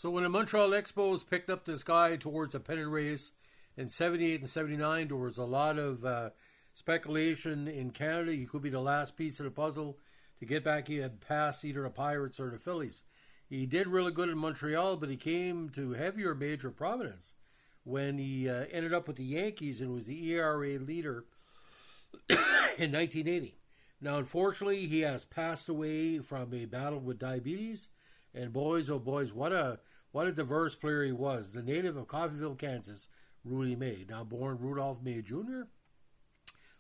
So when the Montreal Expos picked up this guy towards a pennant race in 78 and 79, there was a lot of speculation in Canada. He could be the last piece of the puzzle to get back past either the Pirates or the Phillies. He did really good in Montreal, but he came to heavier major prominence when he ended up with the Yankees and was the E.R.A. leader in 1980. Now, unfortunately, he has passed away from a battle with diabetes. And boys, oh boys, what a diverse player he was. The native of Coffeyville, Kansas, Rudy May. Now born Rudolph May Jr.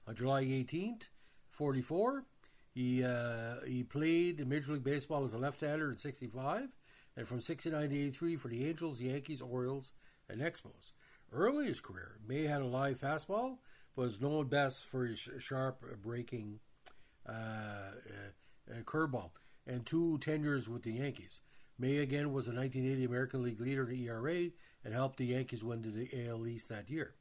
on July 18th, 44. He played in Major League Baseball as a left-hander in 65, and from 69 to 83 for the Angels, Yankees, Orioles, and Expos. Early in his career, May had a live fastball, but was known best for his sharp breaking curveball, and 2 tenures with the Yankees. May again was a 1980 American League leader in E.R.A. and helped the Yankees win the AL East that year.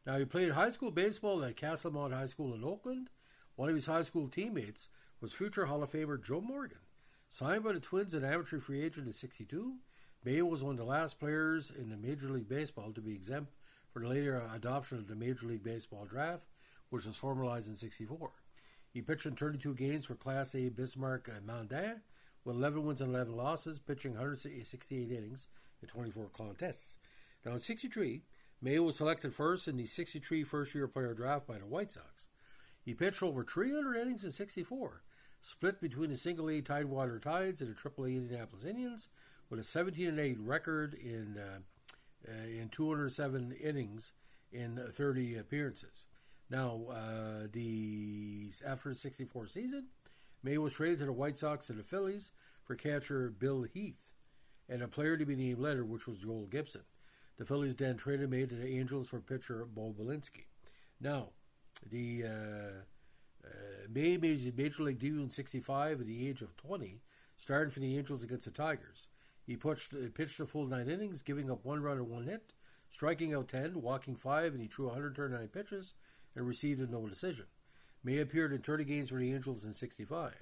Now, he played high school baseball at Castlemont High School in Oakland. One of his high school teammates was future Hall of Famer Joe Morgan. Signed by the Twins an amateur free agent in 62, May was one of the last players in the Major League Baseball to be exempt for the later adoption of the Major League Baseball draft, which was formalized in 64. He pitched in 32 games for Class A Bismarck Mandat, with 11 wins and 11 losses, pitching 168 innings in 24 contests. Now, in 63, May was selected first in the 63 first-year player draft by the White Sox. He pitched over 300 innings in 64, split between the single-A Tidewater Tides and the triple-A Indianapolis Indians, with a 17-8 record in 207 innings in 30 appearances. Now, after the 64 season, May was traded to the White Sox and the Phillies for catcher Bill Heath and a player to be named later, which was Joel Gibson. The Phillies then traded May to the Angels for pitcher Bo Belinsky. Now, May made his Major League debut in 65 at the age of 20, starting for the Angels against the Tigers. He pitched a full 9 innings, giving up 1 run and 1 hit, striking out 10, walking 5, and he threw 139 pitches and received a no decision. May appeared in 30 games for the Angels in 65.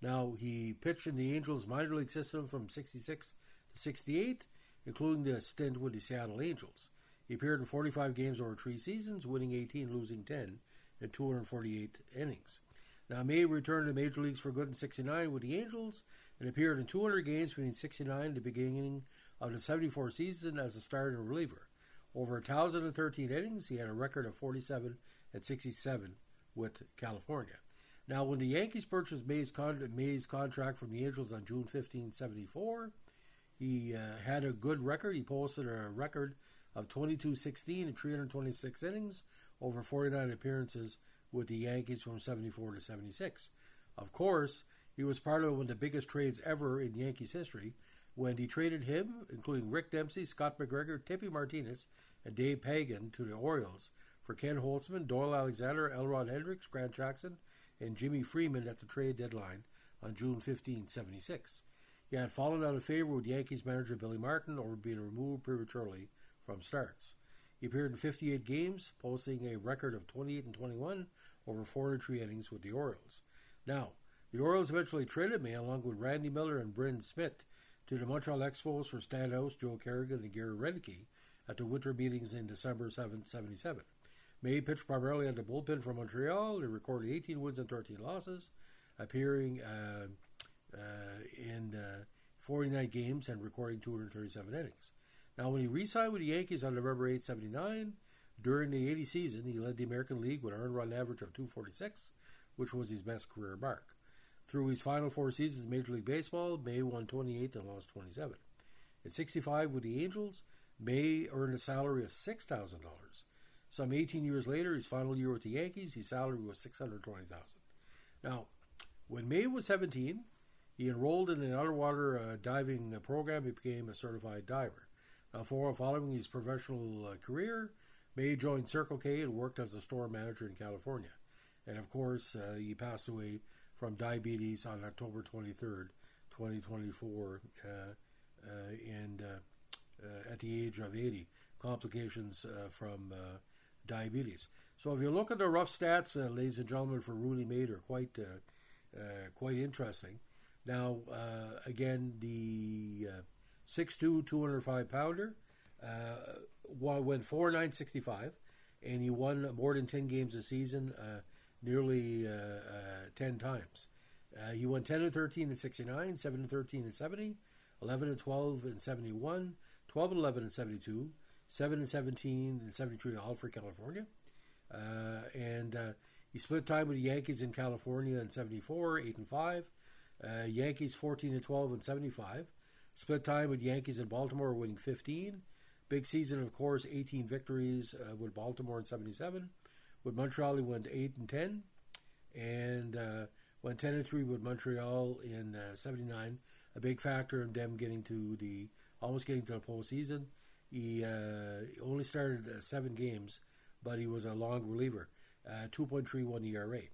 Now, he pitched in the Angels minor league system from 66 to 68, including the stint with the Seattle Angels. He appeared in 45 games over 3 seasons, winning 18, losing 10, in 248 innings. Now, May returned to the Major Leagues for good in 69 with the Angels and appeared in 200 games between 69 and the beginning of the 74 season as a starter and reliever. Over 1,013 innings, he had a record of 47 and 67 with California. Now, when the Yankees purchased May's contract from the Angels on June 15, 74, he had a good record. He posted a record of 22-16 in 326 innings over 49 appearances with the Yankees from 74 to 76. Of course, he was part of one of the biggest trades ever in Yankees history when he traded him, including Rick Dempsey, Scott McGregor, Tippy Martinez, and Dave Pagan to the Orioles for Ken Holtzman, Doyle Alexander, Elrod Hendricks, Grant Jackson, and Jimmy Freeman at the trade deadline on June 15, 76. He had fallen out of favor with Yankees manager Billy Martin over being removed prematurely from starts. He appeared in 58 games, posting a record of 28 and 21 over 403 innings with the Orioles. Now, the Orioles eventually traded May along with Randy Miller and Bryn Smith to the Montreal Expos for Stan House, Joe Kerrigan, and Gary Redicky at the winter meetings in December 7, 77. May pitched primarily at the bullpen for Montreal. He recorded 18 wins and 13 losses, appearing in 49 games and recording 237 innings. Now, when he re-signed with the Yankees on November 8, 79, during the 80 season, he led the American League with an earned run average of 246, which was his best career mark. Through his final 4 seasons in Major League Baseball, May won 28 and lost 27. In 65 with the Angels, May earned a salary of $6,000. Some 18 years later, his final year with the Yankees, his salary was $620,000. Now, when May was 17, he enrolled in an underwater diving program and became a certified diver. Now, following his professional career, May joined Circle K and worked as a store manager in California. And of course, he passed away from diabetes on October 23rd, 2024, at the age of 80. Complications from diabetes. So if you look at the rough stats, ladies and gentlemen, for Rudy May, are quite interesting. Now, again, the 6'2", 205-pounder. Went 4.965, and he won more than 10 games a season, nearly 10 times. He won 10-13 in 69, 7-13 in 70, 11-12 in 71, 12-11 in 72, 7-17 in 73, all for California. And he split time with the Yankees in California in 74, 8-5. Yankees 14-12 in 75. Split time with Yankees in Baltimore, winning 15. Big season, of course, 18 victories with Baltimore in 77. With Montreal, he went 8-10. And went 10-3 with Montreal in 79. A big factor in them almost getting to the postseason. He only started 7 games, but he was a long reliever. 2.31 E.R.A.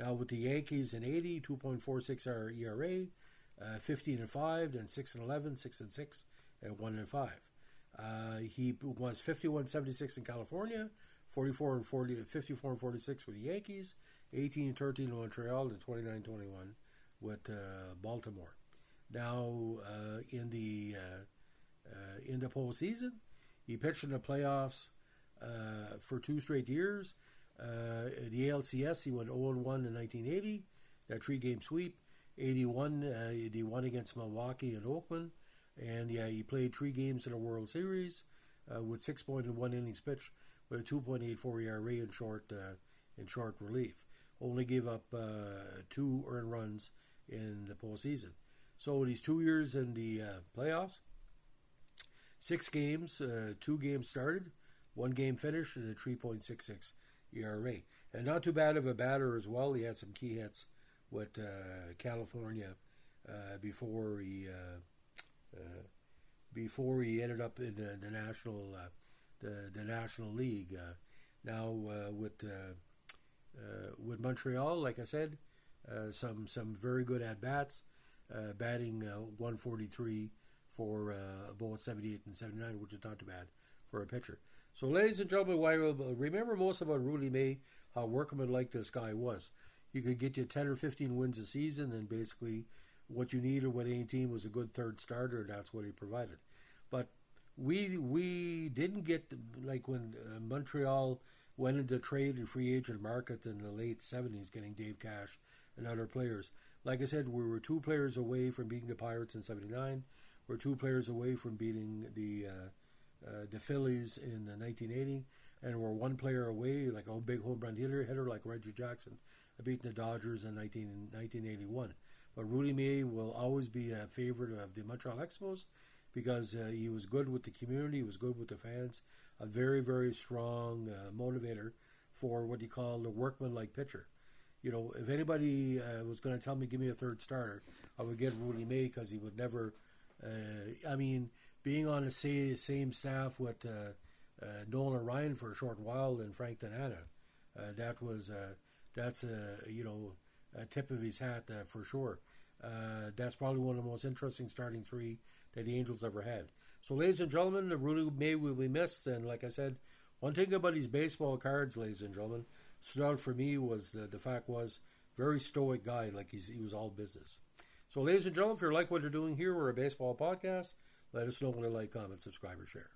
Now with the Yankees in 80, 2.46 E.R.A. 15-5, then 6-11, 6-6, and 1-5. He was 51-76 in California, 54-46 with the Yankees, 18-13 in Montreal, and 29-21 with Baltimore. Now in the postseason, he pitched in the playoffs for 2 straight years. The ALCS, he went 0-1 in 1980, that 3-game sweep. 81, he won against Milwaukee and Oakland, and he played 3 games in the World Series with 6.1 innings pitched with a 2.84 ERA in short relief. Only gave up 2 earned runs in the postseason. So these 2 years in the playoffs, 6 games, 2 games started, 1 game finished, and a 3.66 ERA. And not too bad of a batter as well. He had some key hits with California before he ended up in the National League. Now with Montreal, like I said, some very good at bats, batting 143 for both 78 and 79, which is not too bad for a pitcher. So, ladies and gentlemen, remember most about Rudy May, how workmanlike this guy was. He could get you 10 or 15 wins a season, and basically what you needed with any team was a good third starter, and that's what he provided. But we didn't get, like when Montreal went into trade and free agent market in the late 70s, getting Dave Cash and other players. Like I said, we were 2 players away from beating the Pirates in 79. We're 2 players away from beating the Phillies in 1980, and we're 1 player away, like a big home run hitter like Reggie Jackson, beating the Dodgers in 1981. But Rudy May will always be a favorite of the Montreal Expos because he was good with the community, he was good with the fans, a very, very strong motivator for what he called a workman-like pitcher. You know, if anybody was going to tell me, give me a third starter, I would get Rudy May because he would never, being on the same staff with Nolan Ryan for a short while and Frank Donata, that's a tip of his hat for sure. That's probably one of the most interesting starting 3 that the Angels ever had. So, ladies and gentlemen, Rudy May will be missed. And like I said, one thing about these baseball cards, ladies and gentlemen, stood out for me was the fact was very stoic guy, like he was all business. So, ladies and gentlemen, if you like what they're doing here, we're a baseball podcast. Let us know when to like, comment, subscribe, or share.